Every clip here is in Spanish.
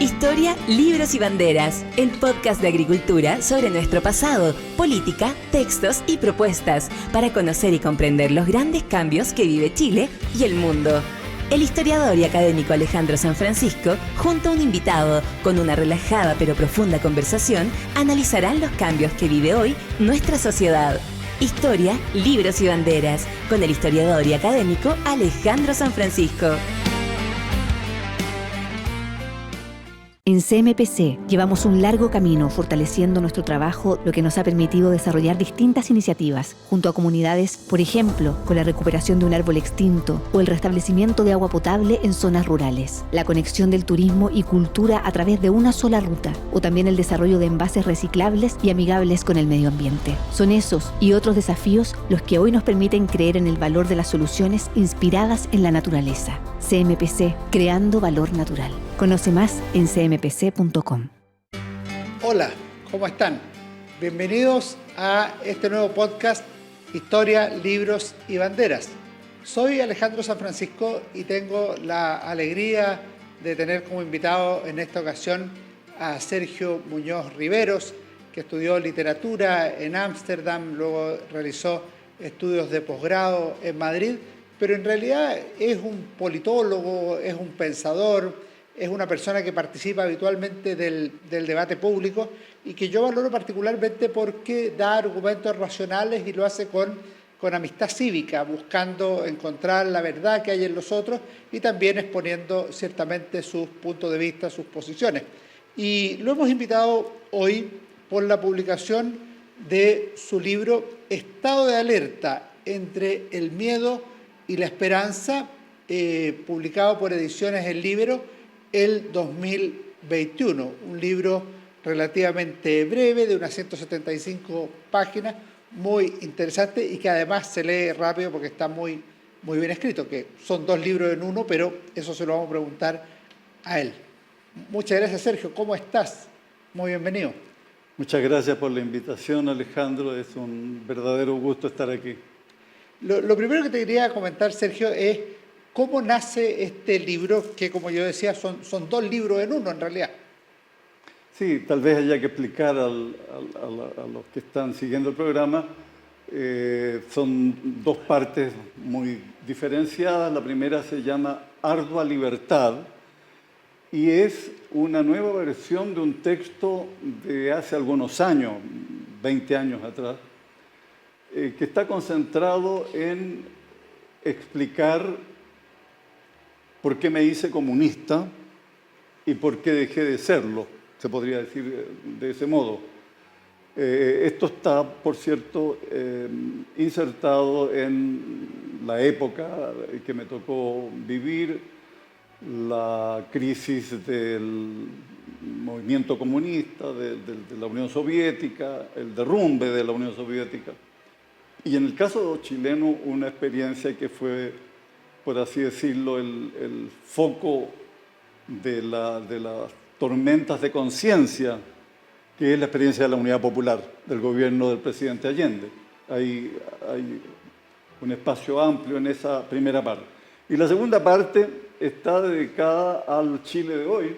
Historia, libros y banderas, el podcast de agricultura sobre nuestro pasado, política, textos y propuestas para conocer y comprender los grandes cambios que vive Chile y el mundo. El historiador y académico Alejandro San Francisco, junto a un invitado, con una relajada pero profunda conversación, analizarán los cambios que vive hoy nuestra sociedad. Historia, libros y banderas, con el historiador y académico Alejandro San Francisco. En CMPC llevamos un largo camino fortaleciendo nuestro trabajo, lo que nos ha permitido desarrollar distintas iniciativas junto a comunidades, por ejemplo, con la recuperación de un árbol extinto o el restablecimiento de agua potable en zonas rurales, la conexión del turismo y cultura a través de una sola ruta, o también el desarrollo de envases reciclables y amigables con el medio ambiente. Son esos y otros desafíos los que hoy nos permiten creer en el valor de las soluciones inspiradas en la naturaleza. CMPC, creando valor natural. Conoce más en cmpc.com. Hola, ¿cómo están? Bienvenidos a este nuevo podcast Historia, Libros y Banderas. Soy Alejandro San Francisco y tengo la alegría de tener como invitado en esta ocasión a Sergio Muñoz Riveros, que estudió literatura en Ámsterdam, luego realizó estudios de posgrado en Madrid, pero en realidad es un politólogo, es un pensador, es una persona que participa habitualmente del debate público y que yo valoro particularmente porque da argumentos racionales y lo hace con amistad cívica, buscando encontrar la verdad que hay en los otros y también exponiendo ciertamente sus puntos de vista, sus posiciones. Y lo hemos invitado hoy por la publicación de su libro Estado de alerta entre el miedo y la esperanza, publicado por Ediciones El Líbero el 2021, un libro relativamente breve, de unas 175 páginas, muy interesante y que además se lee rápido porque está muy bien escrito, que son dos libros en uno, pero eso se lo vamos a preguntar a él. Muchas gracias, Sergio. ¿Cómo estás? Muy bienvenido. Muchas gracias por la invitación, Alejandro. Es un verdadero gusto estar aquí. Lo primero que te quería comentar, Sergio, es cómo nace este libro, que como yo decía, son dos libros en uno en realidad. Sí, tal vez haya que explicar a los que están siguiendo el programa. Son dos partes muy diferenciadas. La primera se llama Ardua Libertad y es una nueva versión de un texto de hace algunos años, 20 años atrás, que está concentrado en explicar por qué me hice comunista y por qué dejé de serlo, se podría decir de ese modo. Esto está, por cierto, insertado en la época que me tocó vivir, la crisis del movimiento comunista, de la Unión Soviética, el derrumbe de la Unión Soviética. Y en el caso chileno, una experiencia que fue, por así decirlo, el foco de las tormentas de conciencia, que es la experiencia de la Unidad Popular, del gobierno del presidente Allende. Hay un espacio amplio en esa primera parte. Y la segunda parte está dedicada al Chile de hoy,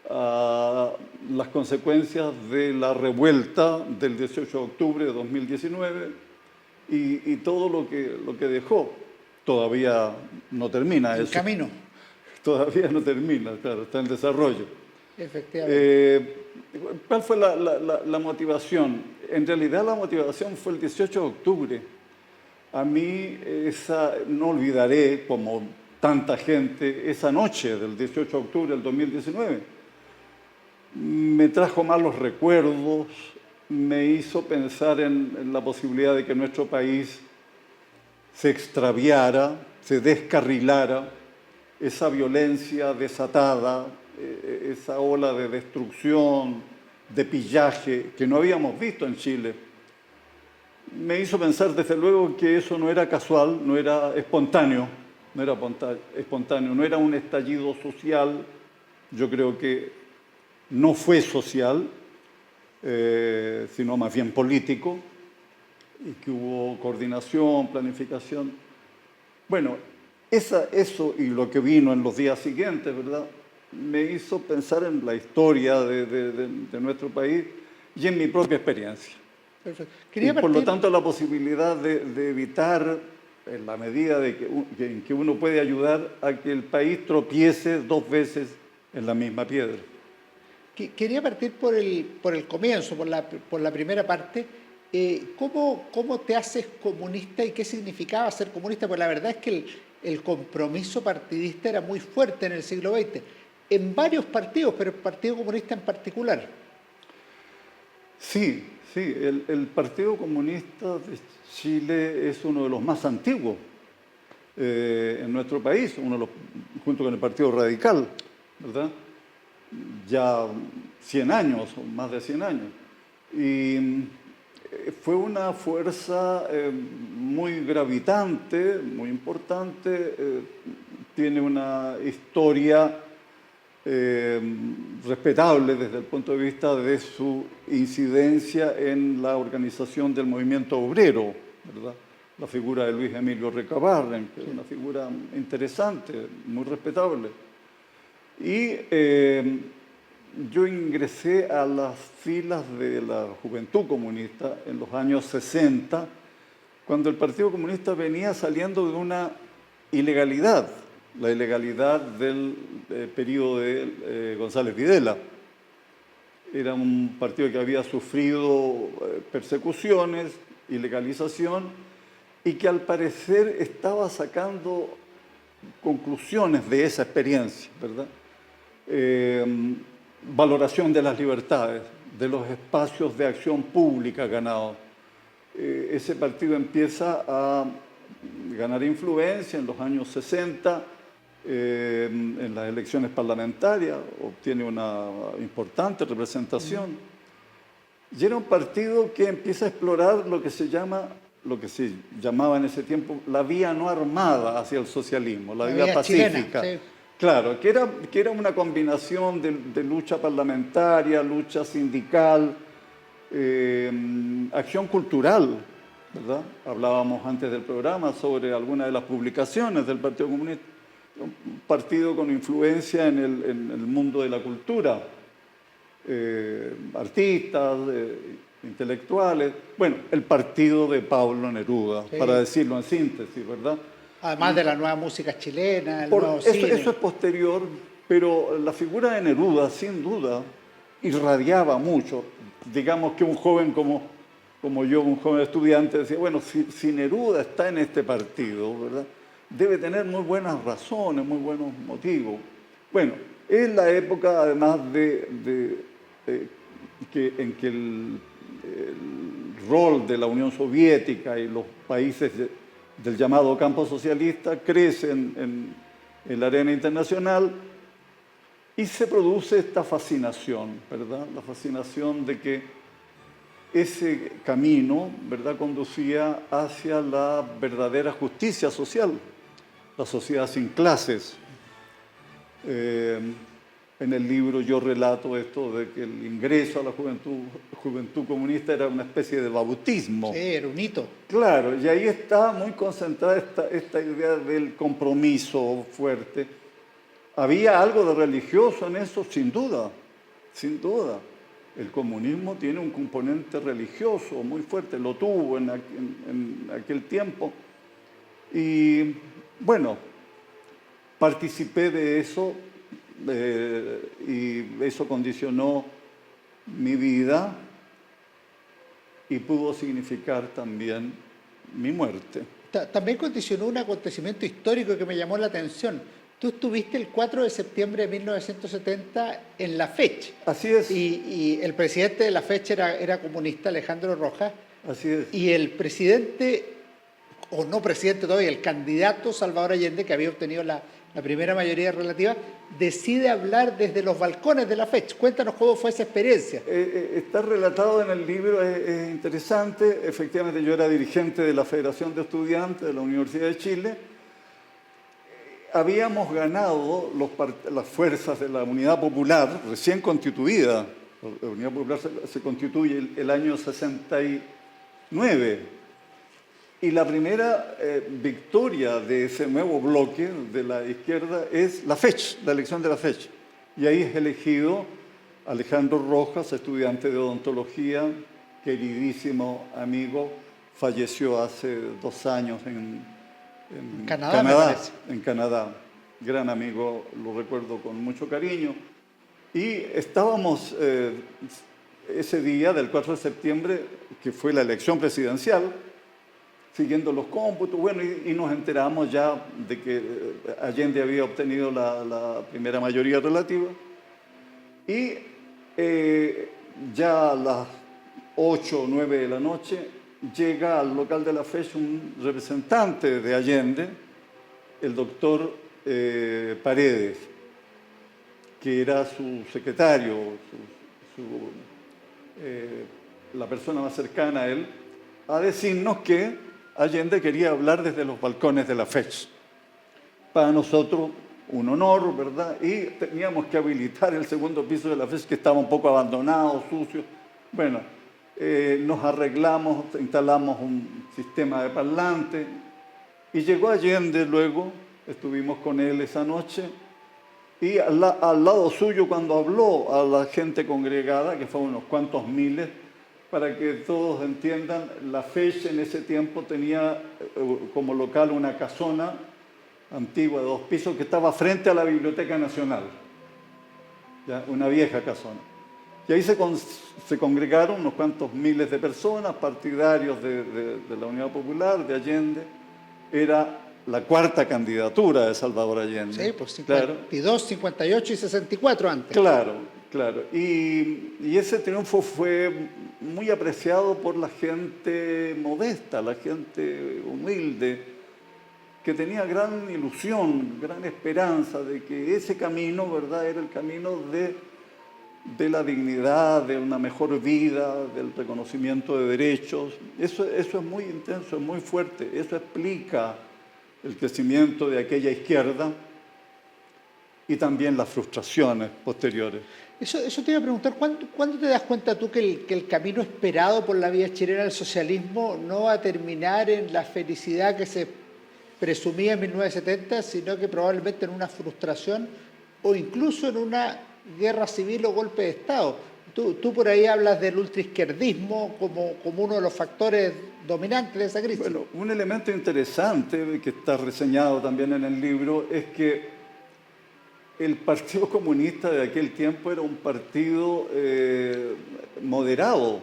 a las consecuencias de la revuelta del 18 de octubre de 2019, y todo lo que dejó. Todavía no termina eso. El camino. Todavía no termina, claro, está en desarrollo. Efectivamente. ¿Cuál fue la motivación? En realidad la motivación fue el 18 de octubre. A mí no olvidaré, como tanta gente, esa noche del 18 de octubre del 2019. Me trajo malos recuerdos, me hizo pensar en la posibilidad de que nuestro país se extraviara, se descarrilara, esa violencia desatada, esa ola de destrucción, de pillaje que no habíamos visto en Chile. Me hizo pensar desde luego que eso no era casual, no era espontáneo, no era un estallido social. Yo creo que no fue social, sino más bien político, y que hubo coordinación, planificación. Bueno, eso y lo que vino en los días siguientes, ¿verdad?, me hizo pensar en la historia de nuestro país y en mi propia experiencia. Perfecto. Y por lo tanto la posibilidad de evitar, en la medida en que uno puede ayudar a que el país tropiece 2 veces en la misma piedra. Quería partir por el comienzo, por la primera parte. ¿Cómo te haces comunista y qué significaba ser comunista? Pues la verdad es que el compromiso partidista era muy fuerte en el siglo XX, en varios partidos, pero el Partido Comunista en particular. Sí, el Partido Comunista de Chile es uno de los más antiguos en nuestro país, junto con el Partido Radical, ¿verdad? Ya 100 años, o más de 100 años. Y fue una fuerza muy gravitante, muy importante, tiene una historia respetable desde el punto de vista de su incidencia en la organización del movimiento obrero, ¿verdad? La figura de Luis Emilio Recabarren, que es una figura interesante, muy respetable. Y yo ingresé a las filas de la Juventud Comunista en los años 60, cuando el Partido Comunista venía saliendo de una ilegalidad, la ilegalidad del periodo de González Videla. Era un partido que había sufrido persecuciones, ilegalización, y que al parecer estaba sacando conclusiones de esa experiencia, ¿verdad? Valoración de las libertades, de los espacios de acción pública ganados. Ese partido empieza a ganar influencia en los años 60, en las elecciones parlamentarias, obtiene una importante representación. Y era un partido que empieza a explorar lo que se llamaba en ese tiempo la vía no armada hacia el socialismo, la vía pacífica. Chilena, sí. Claro, que era una combinación de lucha parlamentaria, lucha sindical, acción cultural, ¿verdad? Hablábamos antes del programa sobre algunas de las publicaciones del Partido Comunista, un partido con influencia en el mundo de la cultura, artistas, intelectuales, bueno, el partido de Pablo Neruda, sí, para decirlo en síntesis, ¿verdad? Además de la nueva música chilena, el nuevo cine. Eso es posterior, pero la figura de Neruda, sin duda, irradiaba mucho. Digamos que un joven como yo, un joven estudiante, decía, bueno, si Neruda está en este partido, ¿verdad?, debe tener muy buenas razones, muy buenos motivos. Bueno, es la época, además en que el rol de la Unión Soviética y los países del llamado campo socialista crecen en la arena internacional y se produce esta fascinación, ¿verdad? La fascinación de que ese camino, ¿verdad?, conducía hacia la verdadera justicia social, la sociedad sin clases. En el libro yo relato esto de que el ingreso a la juventud comunista era una especie de bautismo. Sí, era un hito. Claro, y ahí está muy concentrada esta idea del compromiso fuerte. ¿Había algo de religioso en eso? Sin duda, sin duda. El comunismo tiene un componente religioso muy fuerte, lo tuvo en aquel tiempo. Y bueno, participé de eso. Y eso condicionó mi vida y pudo significar también mi muerte. También condicionó un acontecimiento histórico que me llamó la atención. Tú estuviste el 4 de septiembre de 1970 en la FECH. Así es. Y el presidente de la FECH era comunista, Alejandro Rojas. Así es. Y el presidente, o no presidente todavía, el candidato Salvador Allende, que había obtenido la primera mayoría relativa, decide hablar desde los balcones de la FECH. Cuéntanos cómo fue esa experiencia. Está relatado en el libro, es interesante. Efectivamente, yo era dirigente de la Federación de Estudiantes de la Universidad de Chile. Habíamos ganado las fuerzas de la Unidad Popular, recién constituida. La Unidad Popular se constituye el año 69. Y la primera victoria de ese nuevo bloque de la izquierda es la FECH, la elección de la FECH. Y ahí es elegido Alejandro Rojas, estudiante de odontología, queridísimo amigo, falleció hace 2 años en Canadá, me parece. En Canadá. Gran amigo, lo recuerdo con mucho cariño. Y estábamos ese día del 4 de septiembre, que fue la elección presidencial, siguiendo los cómputos, bueno, y nos enteramos ya de que Allende había obtenido la primera mayoría relativa. Y ya a las 8 o 9 de la noche llega al local de la FECH un representante de Allende, el doctor Paredes, que era su secretario, la persona más cercana a él, a decirnos que Allende quería hablar desde los balcones de la FECH. Para nosotros un honor, ¿verdad? Y teníamos que habilitar el segundo piso de la FECH, que estaba un poco abandonado, sucio. Bueno, nos arreglamos, instalamos un sistema de parlante y llegó Allende luego, estuvimos con él esa noche, y al lado suyo, cuando habló a la gente congregada, que fueron unos cuantos miles, para que todos entiendan, la FECH en ese tiempo tenía como local una casona antigua de 2 pisos que estaba frente a la Biblioteca Nacional, ¿ya? Una vieja casona. Y ahí se congregaron unos cuantos miles de personas, partidarios de la Unidad Popular, de Allende. Era la 4ª candidatura de Salvador Allende. Sí, por 52, 58 y 64 antes. Claro, claro. Y ese triunfo fue muy apreciado por la gente modesta, la gente humilde, que tenía gran ilusión, gran esperanza de que ese camino, ¿verdad?, era el camino de la dignidad, de una mejor vida, del reconocimiento de derechos. Eso es muy intenso, es muy fuerte. Eso explica el crecimiento de aquella izquierda y también las frustraciones posteriores. Eso te iba a preguntar, ¿cuándo te das cuenta tú que el camino esperado por la vía chilena del socialismo no va a terminar en la felicidad que se presumía en 1970, sino que probablemente en una frustración o incluso en una guerra civil o golpe de Estado? Tú por ahí hablas del ultraizquierdismo como uno de los factores dominantes de esa crisis. Bueno, un elemento interesante que está reseñado también en el libro es que el Partido Comunista de aquel tiempo era un partido moderado,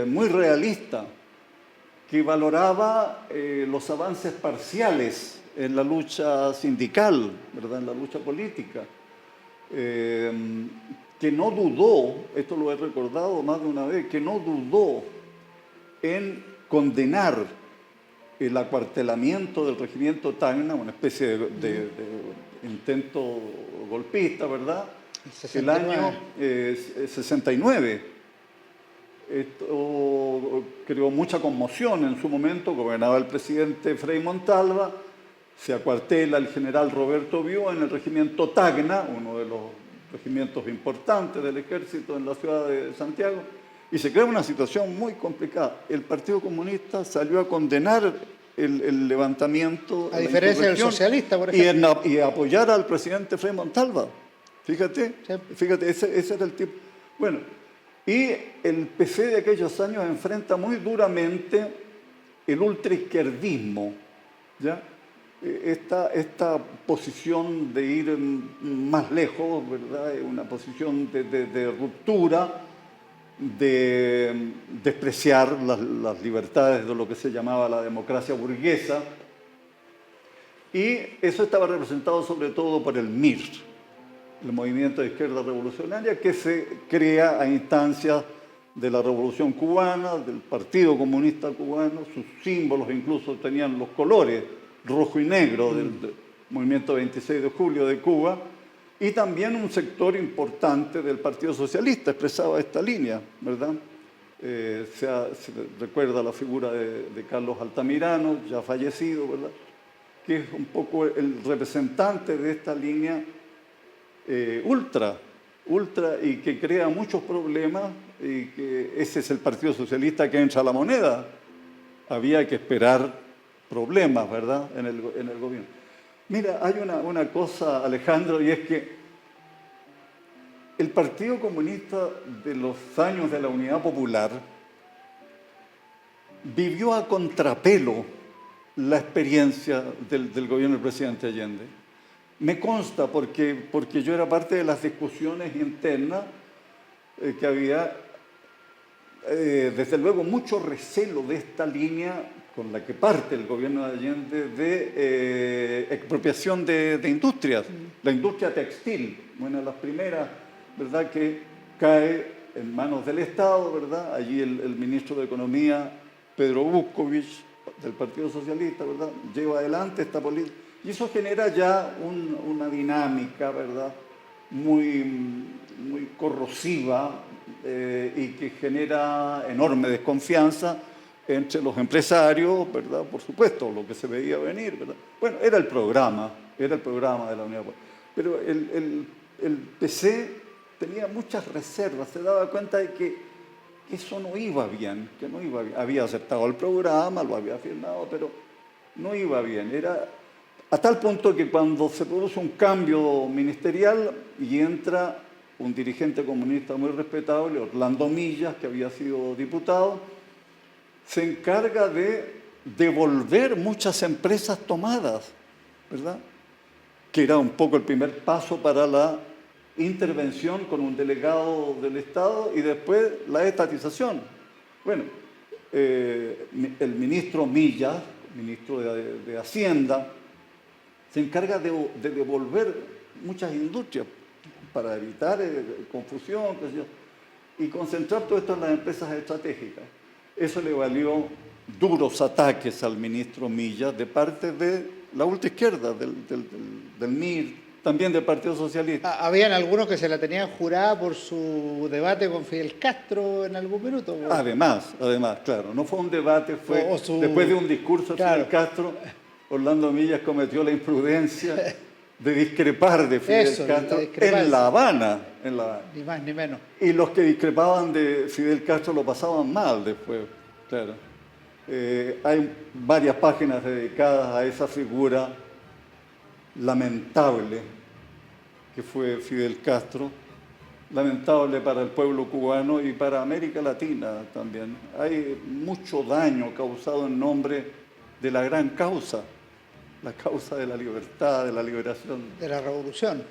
muy realista, que valoraba los avances parciales en la lucha sindical, ¿verdad?, en la lucha política, que no dudó, esto lo he recordado más de una vez, que no dudó en condenar el acuartelamiento del regimiento Tacna, una especie de intento golpista, ¿verdad?, el año 69. Esto creó mucha conmoción en su momento. Gobernaba el presidente Frei Montalva, se acuartela el general Roberto Bió en el regimiento Tacna, uno de los regimientos importantes del ejército en la ciudad de Santiago, y se crea una situación muy complicada. El Partido Comunista salió a condenar el levantamiento, a diferencia del socialista, por ejemplo, y apoyar al presidente Frei Montalva. Fíjate, ese era el tipo. Bueno, y el PC de aquellos años enfrenta muy duramente el ultraizquierdismo, ¿ya? Esta posición de ir más lejos, ¿verdad?, una posición de ruptura, de despreciar las libertades de lo que se llamaba la democracia burguesa, y eso estaba representado sobre todo por el MIR, el Movimiento de Izquierda Revolucionaria, que se crea a instancias de la Revolución Cubana, del Partido Comunista Cubano. Sus símbolos incluso tenían los colores rojo y negro del Movimiento 26 de Julio de Cuba, y también un sector importante del Partido Socialista expresaba esta línea, ¿verdad? Se recuerda la figura de Carlos Altamirano, ya fallecido, ¿verdad?, que es un poco el representante de esta línea ultra, y que crea muchos problemas, y que ese es el Partido Socialista que entra a la moneda. Había que esperar problemas, ¿verdad?, en el gobierno. Mira, hay una cosa, Alejandro, y es que el Partido Comunista de los años de la Unidad Popular vivió a contrapelo la experiencia del gobierno del presidente Allende. Me consta porque yo era parte de las discusiones internas que había, desde luego, mucho recelo de esta línea con la que parte el gobierno de Allende de expropiación de industrias. La industria textil, una de las primeras, ¿verdad?, que cae en manos del Estado, ¿verdad? Allí el ministro de Economía, Pedro Vukovich, del Partido Socialista, ¿verdad?, lleva adelante esta política. Y eso genera ya una dinámica, ¿verdad?, muy corrosiva y que genera enorme desconfianza entre los empresarios, ¿verdad?, por supuesto, lo que se veía venir, ¿verdad? Bueno, era el programa de la Unidad Popular. Pero el PC tenía muchas reservas, se daba cuenta de que eso no iba bien, que no iba bien. Había aceptado el programa, lo había firmado, pero no iba bien. Era a tal punto que cuando se produce un cambio ministerial y entra un dirigente comunista muy respetable, Orlando Millas, que había sido diputado, se encarga de devolver muchas empresas tomadas, ¿verdad?, que era un poco el primer paso para la intervención con un delegado del Estado y después la estatización. Bueno, el ministro Millas, ministro de Hacienda, se encarga de devolver muchas industrias para evitar confusión, qué sé yo, y concentrar todo esto en las empresas estratégicas. Eso le valió duros ataques al ministro Millas de parte de la ultraizquierda, del MIR, también del Partido Socialista. Habían algunos que se la tenían jurada por su debate con Fidel Castro en algún minuto. Además, claro, no fue un debate, fue después de un discurso de Fidel Castro, Orlando Millas cometió la imprudencia de discrepar de Fidel Castro en La Habana. Ni más ni menos. Y los que discrepaban de Fidel Castro lo pasaban mal después, claro. Hay varias páginas dedicadas a esa figura lamentable que fue Fidel Castro, lamentable para el pueblo cubano y para América Latina también. Hay mucho daño causado en nombre de la gran causa, la causa de la libertad, de la liberación. De la revolución.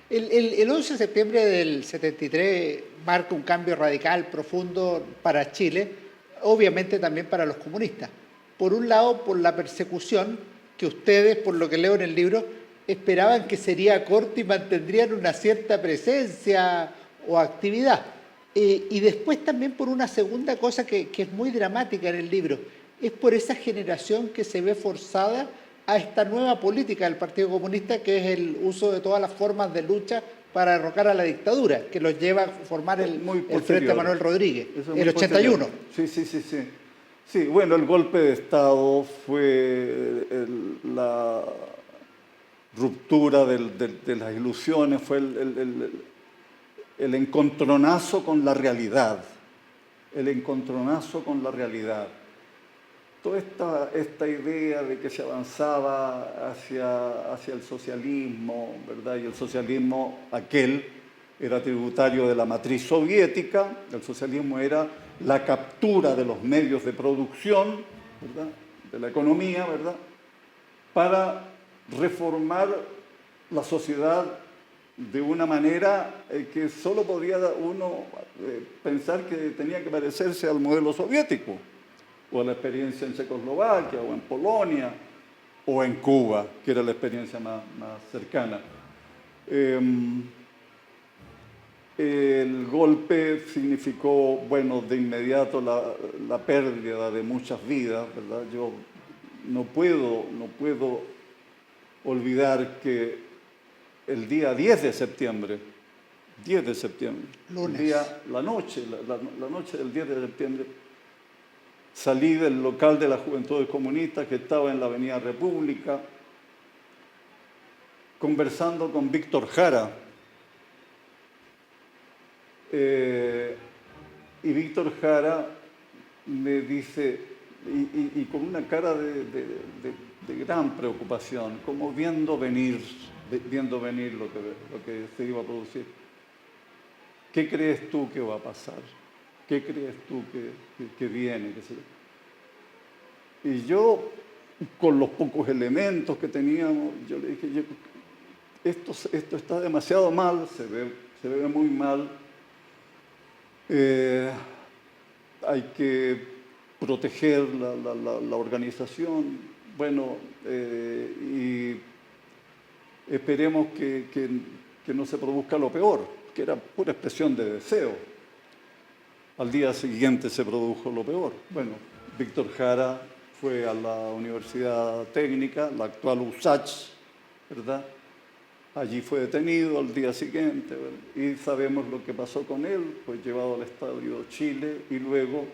El 11 de septiembre del 73 marca un cambio radical, profundo para Chile, obviamente también para los comunistas. Por un lado, por la persecución que ustedes, por lo que leo en el libro, esperaban que sería corta y mantendrían una cierta presencia o actividad. Y después también por una segunda cosa que es muy dramática en el libro, es por esa generación que se ve forzada a esta nueva política del Partido Comunista, que es el uso de todas las formas de lucha para derrocar a la dictadura, que los lleva a formar el Frente Manuel Rodríguez, el 81. Sí. Sí, bueno, el golpe de Estado fue la ruptura de las ilusiones, fue el encontronazo con la realidad. El encontronazo con la realidad. Toda esta idea de que se avanzaba hacia el socialismo, ¿verdad? Y el socialismo aquel era tributario de la matriz soviética, el socialismo era la captura de los medios de producción, ¿verdad?, de la economía, ¿verdad?, para reformar la sociedad de una manera que solo podía uno pensar que tenía que parecerse al modelo soviético, o a la experiencia en Checoslovaquia, o en Polonia, o en Cuba, que era la experiencia más cercana. El golpe significó, bueno, de inmediato la pérdida de muchas vidas, ¿verdad? Yo no puedo olvidar que el día 10 de septiembre, lunes, la noche del 10 de septiembre, salí del local de la Juventudes Comunistas que estaba en la Avenida República, conversando con Víctor Jara. Y Víctor Jara me dice, y con una cara de gran preocupación, como viendo venir lo que se iba a producir. ¿qué crees tú que va a pasar? ¿Qué crees tú que viene? Y yo, con los pocos elementos que teníamos, yo le dije, esto está demasiado mal, se ve muy mal, hay que proteger la organización, bueno, y esperemos que no se produzca lo peor, que era pura expresión de deseo. Al día siguiente se produjo lo peor. Bueno, Víctor Jara fue a la Universidad Técnica, la actual USACH, ¿verdad? Allí fue detenido al día siguiente, ¿verdad? Y sabemos lo que pasó con él, fue llevado al Estadio Chile y luego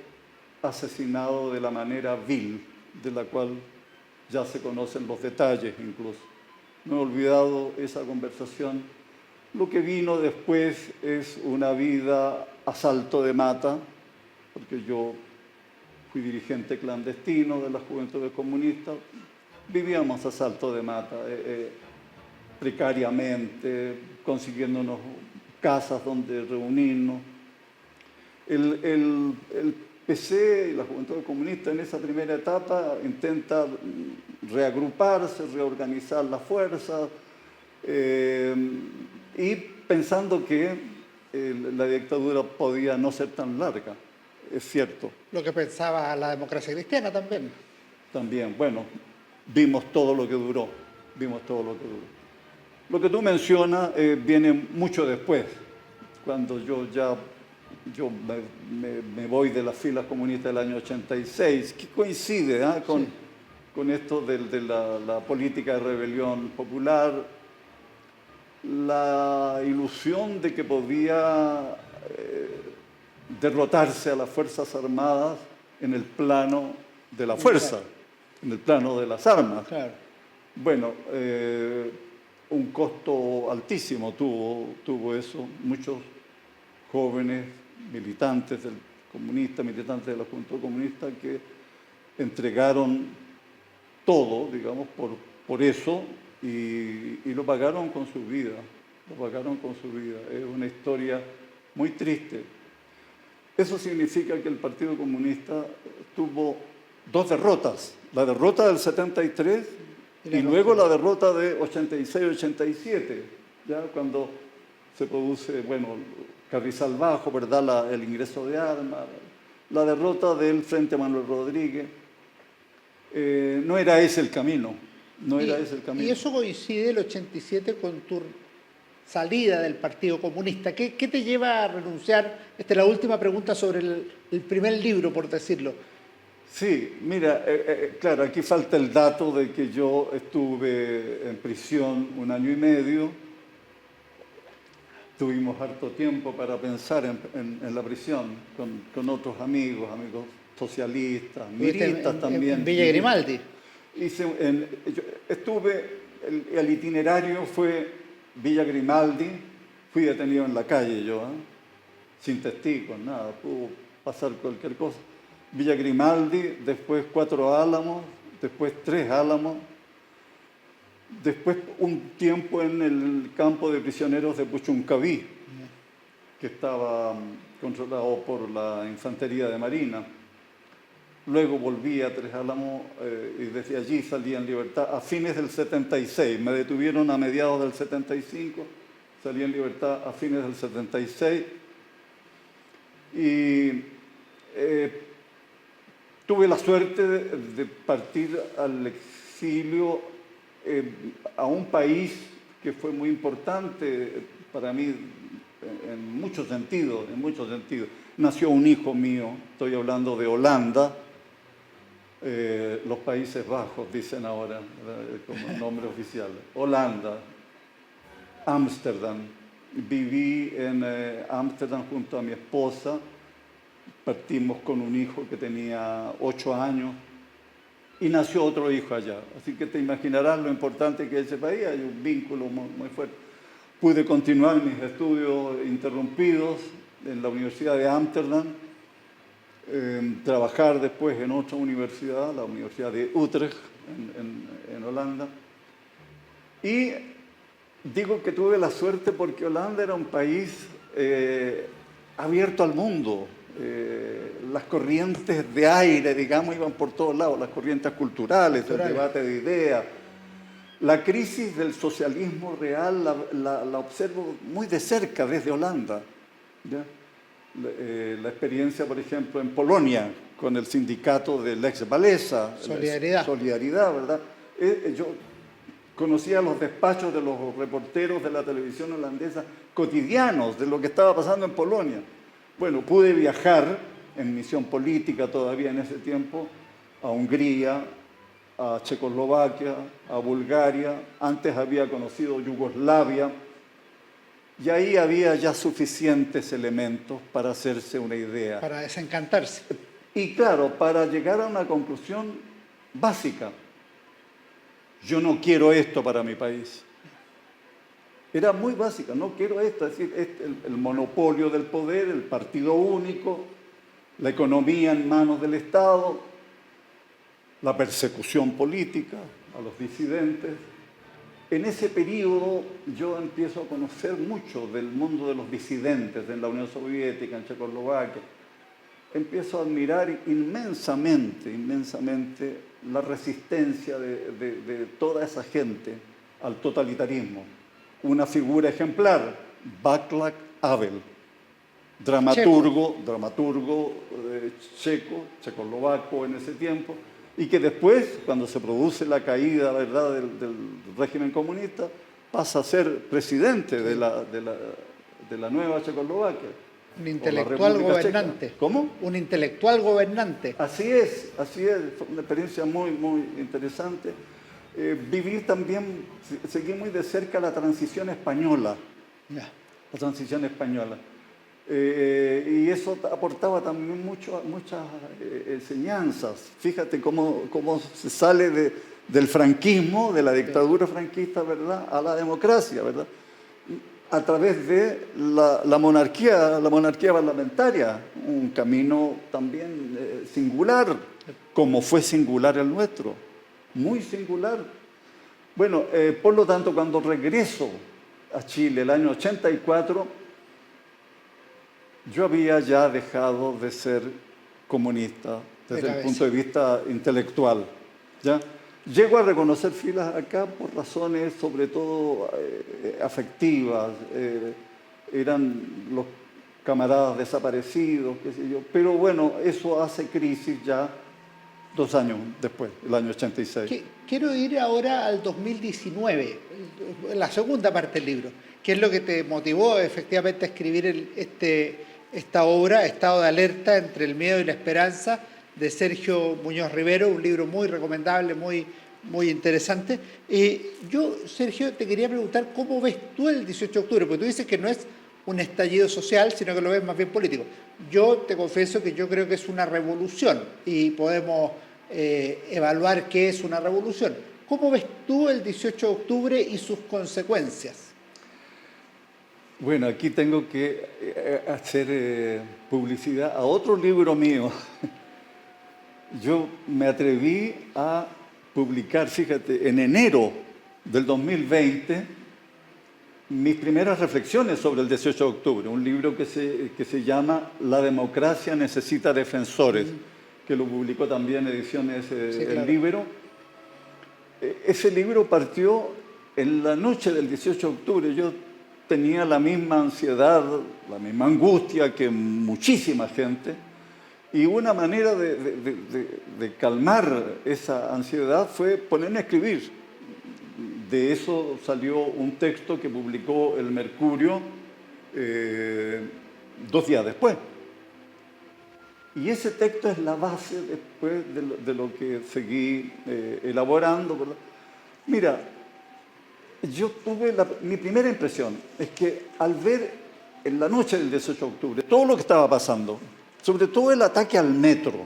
asesinado de la manera vil, de la cual ya se conocen los detalles incluso. No he olvidado esa conversación. Lo que vino después es una vida a salto de mata, porque yo fui dirigente clandestino de las Juventudes Comunistas, vivíamos a salto de mata, precariamente, consiguiéndonos casas donde reunirnos. El PC y la Juventud Comunista en esa primera etapa intenta reagruparse, reorganizar las fuerzas, y pensando que la dictadura podía no ser tan larga, es cierto. Lo que pensaba la democracia cristiana también. También, bueno, vimos todo lo que duró, Lo que tú mencionas viene mucho después, cuando yo me voy de las filas comunistas del año 86, que coincide con esto de la política de rebelión popular, la ilusión de que podía derrotarse a las Fuerzas Armadas en el plano de la fuerza, en el plano de las armas. Claro. Bueno, un costo altísimo tuvo eso. Muchos jóvenes militantes del comunista, militantes de la Juventud Comunista, que entregaron todo, digamos, por eso, y lo pagaron con su vida. Es una historia muy triste. Eso significa que el Partido Comunista tuvo dos derrotas. La derrota del 73 y luego la derrota de 86-87, ya cuando se produce, bueno, Carrizal Bajo, ¿verdad? El ingreso de armas, la derrota del Frente Manuel Rodríguez. No era ese el camino. Y eso coincide el 87 con tu salida del Partido Comunista. ¿Qué te lleva a renunciar? Esta es la última pregunta sobre el primer libro, por decirlo. Sí, mira, claro, aquí falta el dato de que yo estuve en prisión 1 año y medio. Tuvimos harto tiempo para pensar en la prisión con otros amigos socialistas, miristas también. En Villa Grimaldi. El itinerario fue Villa Grimaldi, fui detenido en la calle yo, sin testigos, nada, pudo pasar cualquier cosa. Villa Grimaldi, después 4 Álamos, después 3 Álamos, después un tiempo en el campo de prisioneros de Puchuncaví, que estaba controlado por la Infantería de Marina. Luego volví a 3 Álamos y desde allí salí en libertad a fines del 76. Me detuvieron a mediados del 75, salí en libertad a fines del 76. Y tuve la suerte de partir al exilio a un país que fue muy importante para mí en muchos sentidos. Nació un hijo mío, estoy hablando de Holanda, los Países Bajos dicen ahora, como nombre oficial. Holanda, Ámsterdam. Viví en Ámsterdam junto a mi esposa. Partimos con un hijo que tenía 8 años y nació otro hijo allá. Así que te imaginarás lo importante que es ese país, hay un vínculo muy fuerte. Pude continuar mis estudios interrumpidos en la Universidad de Ámsterdam, trabajar después en otra universidad, la Universidad de Utrecht, en Holanda. Y digo que tuve la suerte porque Holanda era un país abierto al mundo. Las corrientes de aire, digamos, iban por todos lados, las corrientes culturales, el debate de ideas. La crisis del socialismo real la observo muy de cerca desde Holanda, ¿ya? La experiencia, por ejemplo, en Polonia, con el sindicato del Lech Walesa. Solidaridad, ¿verdad? Yo conocía los despachos de los reporteros de la televisión holandesa cotidianos de lo que estaba pasando en Polonia. Bueno, pude viajar en misión política todavía en ese tiempo a Hungría, a Checoslovaquia, a Bulgaria. Antes había conocido Yugoslavia. Y ahí había ya suficientes elementos para hacerse una idea. Para desencantarse. Y claro, para llegar a una conclusión básica. Yo no quiero esto para mi país. Era muy básica, no quiero esto. Es decir, el monopolio del poder, el partido único, la economía en manos del Estado, la persecución política a los disidentes. En ese periodo yo empiezo a conocer mucho del mundo de los disidentes en la Unión Soviética, en Checoslovaquia. Empiezo a admirar inmensamente la resistencia de toda esa gente al totalitarismo. Una figura ejemplar, Václav Havel, dramaturgo checoslovaco en ese tiempo, y que después, cuando se produce la caída, ¿verdad?, del régimen comunista, pasa a ser presidente de la nueva Checoslovaquia. Un intelectual gobernante. ¿Cómo? Un intelectual gobernante. Así es. Fue una experiencia muy, muy interesante. Viví también, seguí muy de cerca la transición española. Ya. La transición española. Y eso aportaba también muchas enseñanzas. Fíjate cómo se sale del franquismo, de la dictadura franquista, ¿verdad?, a la democracia, ¿verdad?, a través de la monarquía parlamentaria, un camino también singular, como fue singular el nuestro, muy singular. Bueno, por lo tanto, cuando regreso a Chile el año 84, yo había ya dejado de ser comunista desde el punto de vista intelectual, ¿ya? Llego a reconocer filas acá por razones sobre todo afectivas, eran los camaradas desaparecidos, qué sé yo, pero bueno, eso hace crisis ya 2 años después, el año 86. Quiero ir ahora al 2019, la segunda parte del libro, que es lo que te motivó efectivamente a escribir esta obra, Estado de Alerta entre el miedo y la esperanza, de Sergio Muñoz Rivero, un libro muy recomendable, muy interesante. Yo, Sergio, te quería preguntar cómo ves tú el 18 de octubre, porque tú dices que no es un estallido social, sino que lo ves más bien político. Yo te confieso que yo creo que es una revolución y podemos evaluar qué es una revolución. ¿Cómo ves tú el 18 de octubre y sus consecuencias? Bueno, aquí tengo que hacer publicidad a otro libro mío. Yo me atreví a publicar, fíjate, en enero del 2020, mis primeras reflexiones sobre el 18 de octubre, un libro que se llama La democracia necesita defensores, que lo publicó también Ediciones El Libro. Ese libro partió en la noche del 18 de octubre. Yo tenía la misma ansiedad, la misma angustia que muchísima gente. Y una manera de calmar esa ansiedad fue ponerme a escribir. De eso salió un texto que publicó El Mercurio 2 días después. Y ese texto es la base después de lo que seguí elaborando, ¿verdad? Mira, yo tuve mi primera impresión es que al ver en la noche del 18 de octubre todo lo que estaba pasando, sobre todo el ataque al metro,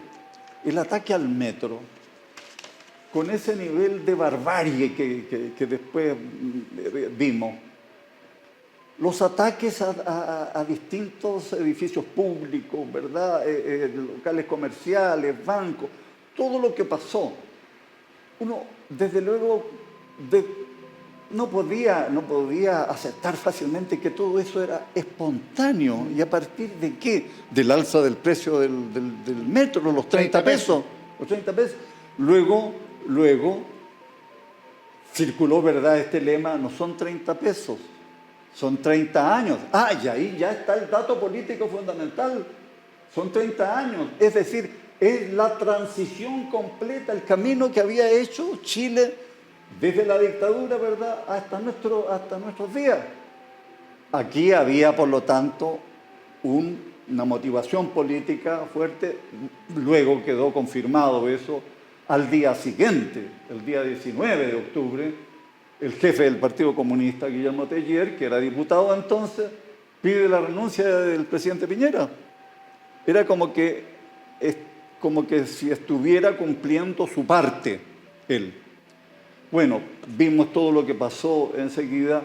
con ese nivel de barbarie que después vimos, los ataques a distintos edificios públicos, ¿verdad?, locales comerciales, bancos, todo lo que pasó. Uno, desde luego, no podía aceptar fácilmente que todo eso era espontáneo. ¿Y a partir de qué? Del alza del precio del metro, los 30 pesos. Los 30 pesos. Luego circuló, ¿verdad?, este lema: no son 30 pesos, son 30 años. Y ahí ya está el dato político fundamental. Son 30 años. Es decir, es la transición completa, el camino que había hecho Chile desde la dictadura, ¿verdad?, hasta nuestros días. Aquí había, por lo tanto, una motivación política fuerte. Luego quedó confirmado eso al día siguiente, el día 19 de octubre, el jefe del Partido Comunista, Guillermo Teillier, que era diputado entonces, pide la renuncia del presidente Piñera. Era como que si estuviera cumpliendo su parte él. Bueno, vimos todo lo que pasó enseguida.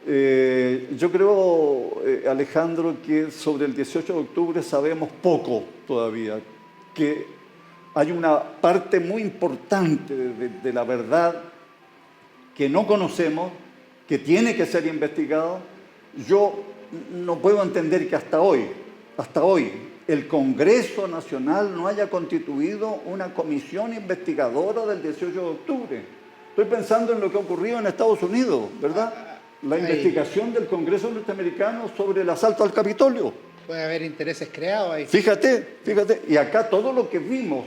Yo creo, Alejandro, que sobre el 18 de octubre sabemos poco todavía, que hay una parte muy importante de la verdad que no conocemos, que tiene que ser investigado. Yo no puedo entender que hasta hoy, el Congreso Nacional no haya constituido una comisión investigadora del 18 de octubre. Estoy pensando en lo que ha ocurrido en Estados Unidos, ¿verdad? La investigación del Congreso norteamericano sobre el asalto al Capitolio. Puede haber intereses creados ahí. Fíjate, y acá todo lo que vimos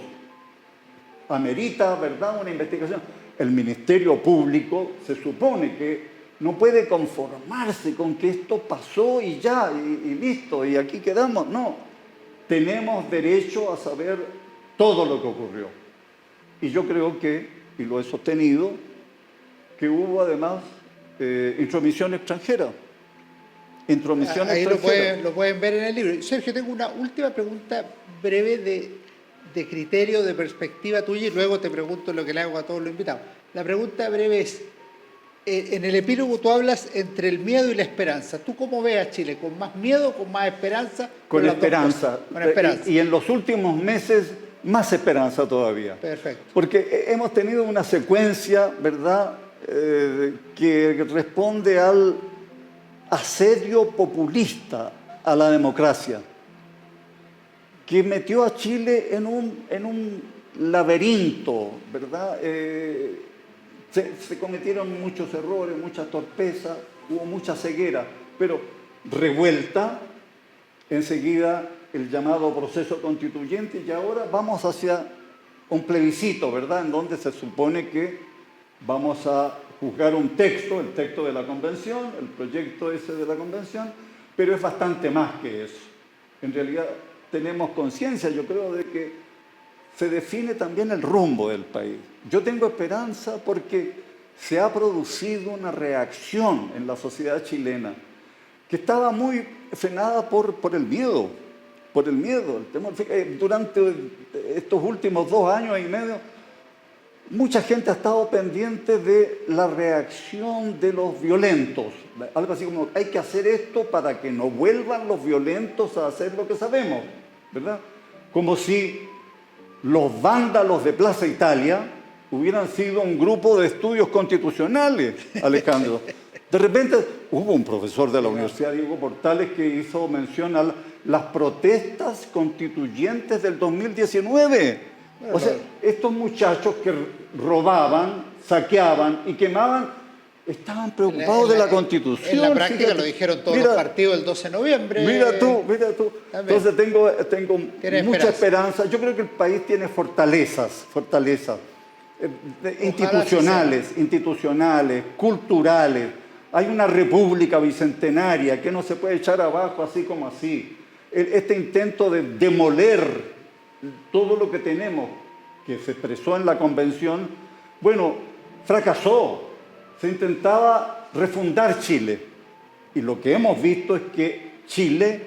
amerita, ¿verdad?, una investigación. El Ministerio Público se supone que no puede conformarse con que esto pasó y ya, y listo, y aquí quedamos. No, tenemos derecho a saber todo lo que ocurrió. Y yo creo que, y lo he sostenido, que hubo además intromisión extranjera. Ahí lo pueden ver en el libro. Sergio, tengo una última pregunta breve de criterio, de perspectiva tuya, y luego te pregunto lo que le hago a todos los invitados. La pregunta breve es, en el epílogo tú hablas entre el miedo y la esperanza. ¿Tú cómo ves a Chile? ¿Con más miedo o con más esperanza? Con esperanza. Con esperanza. Y en los últimos meses, más esperanza todavía. Perfecto. Porque hemos tenido una secuencia, ¿verdad?, que responde al asedio populista a la democracia, que metió a Chile en un laberinto, ¿verdad? Se cometieron muchos errores, muchas torpezas, hubo mucha ceguera, pero revuelta, enseguida el llamado proceso constituyente, y ahora vamos hacia un plebiscito, ¿verdad?, en donde se supone que vamos a juzgar un texto, el texto de la convención, el proyecto ese de la convención, pero es bastante más que eso. En realidad tenemos conciencia, yo creo, de que se define también el rumbo del país. Yo tengo esperanza porque se ha producido una reacción en la sociedad chilena que estaba muy frenada por el miedo, el temor. Durante estos últimos 2 años y medio, mucha gente ha estado pendiente de la reacción de los violentos. Algo así como, hay que hacer esto para que no vuelvan los violentos a hacer lo que sabemos, ¿verdad? Como si los vándalos de Plaza Italia hubieran sido un grupo de estudios constitucionales, Alejandro. De repente hubo un profesor de la Universidad, Diego Portales, que hizo mención a las protestas constituyentes del 2019. O sea, estos muchachos que robaban, saqueaban y quemaban, estaban preocupados de la Constitución. En la práctica lo dijeron todos los partidos el 12 de noviembre. Mira tú. También. Entonces tengo mucha esperanza. Yo creo que el país tiene fortalezas institucionales, culturales. Hay una república bicentenaria que no se puede echar abajo así como así. Este intento de demoler todo lo que tenemos, que se expresó en la convención, bueno, fracasó. Se intentaba refundar Chile. Y lo que hemos visto es que Chile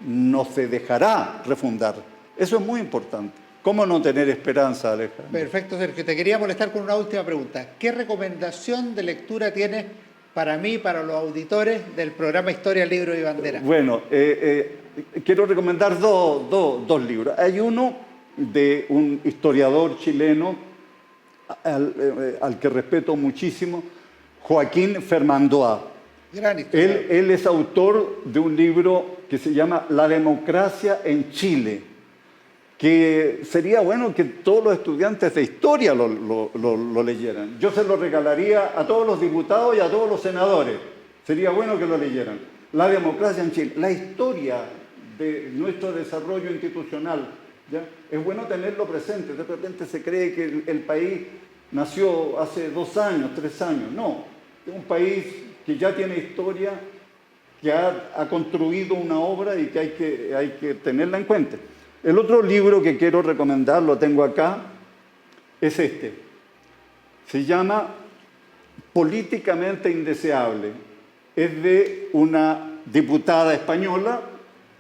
no se dejará refundar. Eso es muy importante. ¿Cómo no tener esperanza, Alejandro? Perfecto, Sergio. Te quería molestar con una última pregunta. ¿Qué recomendación de lectura tienes para mí, para los auditores del programa Historia, Libros y Banderas? Bueno, quiero recomendar dos libros. Hay uno de un historiador chileno al que respeto muchísimo, Joaquín Fermandois. Gran historia. Él es autor de un libro que se llama La democracia en Chile, que sería bueno que todos los estudiantes de historia lo leyeran. Yo se lo regalaría a todos los diputados y a todos los senadores. Sería bueno que lo leyeran. La democracia en Chile, la historia de nuestro desarrollo institucional, ¿ya? Es bueno tenerlo presente. De repente se cree que el país nació hace 2 años, 3 años. No, es un país que ya tiene historia, que ha construido una obra y que hay que tenerla en cuenta. El otro libro que quiero recomendar, lo tengo acá, es este. Se llama Políticamente Indeseable. Es de una diputada española,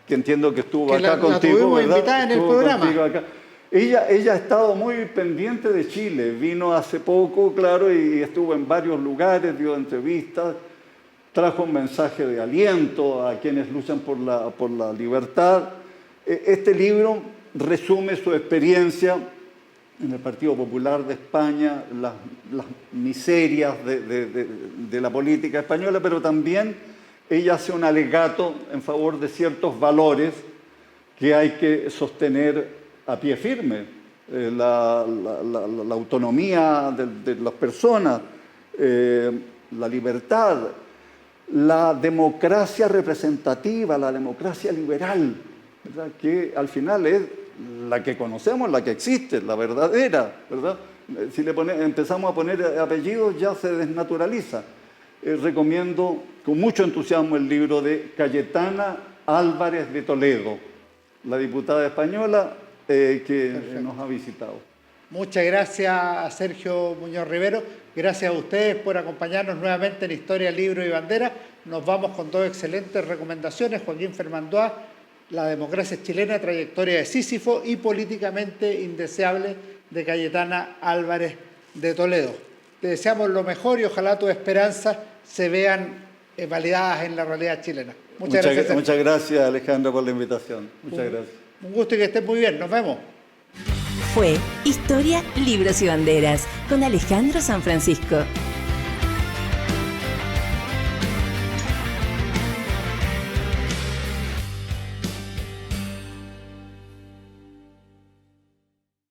que entiendo que estuvo acá contigo, la tuvimos ¿verdad? invitada en el programa. Ella ha estado muy pendiente de Chile. Vino hace poco, claro, y estuvo en varios lugares, dio entrevistas, trajo un mensaje de aliento a quienes luchan por la libertad. Este libro resume su experiencia en el Partido Popular de España, las miserias de la política española, pero también ella hace un alegato en favor de ciertos valores que hay que sostener a pie firme. La autonomía de las personas, la libertad, la democracia representativa, la democracia liberal, ¿verdad? Que al final es la que conocemos, la que existe, la verdadera, ¿verdad? Si empezamos a poner apellidos ya se desnaturaliza. Recomiendo con mucho entusiasmo el libro de Cayetana Álvarez de Toledo, la diputada española que Perfecto. Nos ha visitado. Muchas gracias, Sergio Muñoz Rivero. Gracias a ustedes por acompañarnos nuevamente en Historia, Libros y Banderas. Nos vamos con 2 excelentes recomendaciones. Joaquín Fermandois, La democracia chilena, trayectoria de Sísifo, y Políticamente Indeseable, de Cayetana Álvarez de Toledo. Te deseamos lo mejor y ojalá tus esperanzas se vean validadas en la realidad chilena. Muchas gracias, Sergio. Muchas gracias, Alejandro, por la invitación. Muchas gracias. Un gusto y que estés muy bien. Nos vemos. Fue Historia, Libros y Banderas con Alejandro San Francisco.